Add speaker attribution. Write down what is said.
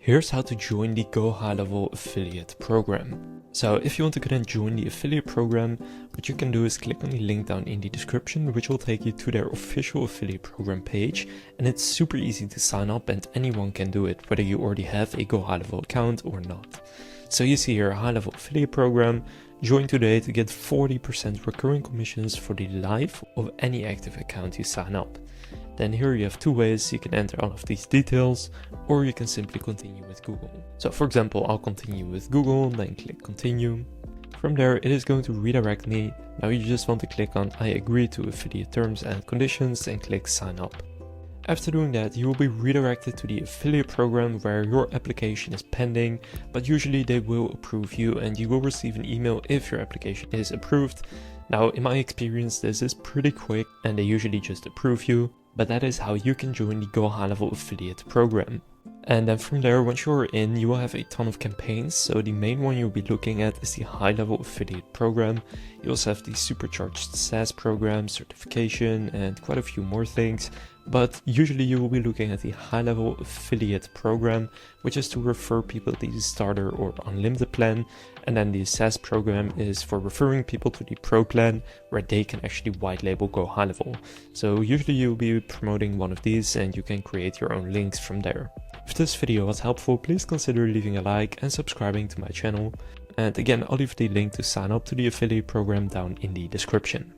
Speaker 1: Here's how to join the GoHighLevel affiliate program. So if you want to get and join the affiliate program, what you can do is click on the link down in the description, which will take you to their official affiliate program page. And it's super easy to sign up and anyone can do it, whether you already have a GoHighLevel account or not. So you see here, high level affiliate program. Join today to get 40% recurring commissions for the life of any active account you sign up. Then here you have two ways. You can enter all of these details, or you can simply continue with Google. So for example, I'll continue with Google, then click continue. From there, it is going to redirect me. Now you just want to click on I agree to affiliate terms and conditions and click sign up. After doing that, you will be redirected to the affiliate program where your application is pending, but usually they will approve you and you will receive an email if your application is approved. Now, in my experience, this is pretty quick and they usually just approve you, but that is how you can join the GoHighLevel affiliate program. And then from there, once you're in, you will have a ton of campaigns. So the main one you'll be looking at is the high level affiliate program. You also have the supercharged SaaS program, certification, and quite a few more things. But usually you will be looking at the high level affiliate program, which is to refer people to the starter or unlimited plan. And then the SaaS program is for referring people to the pro plan, where they can actually white label GoHighLevel. So usually you'll be promoting one of these and you can create your own links from there. If this video was helpful, please consider leaving a like and subscribing to my channel. And again, I'll leave the link to sign up to the affiliate program down in the description.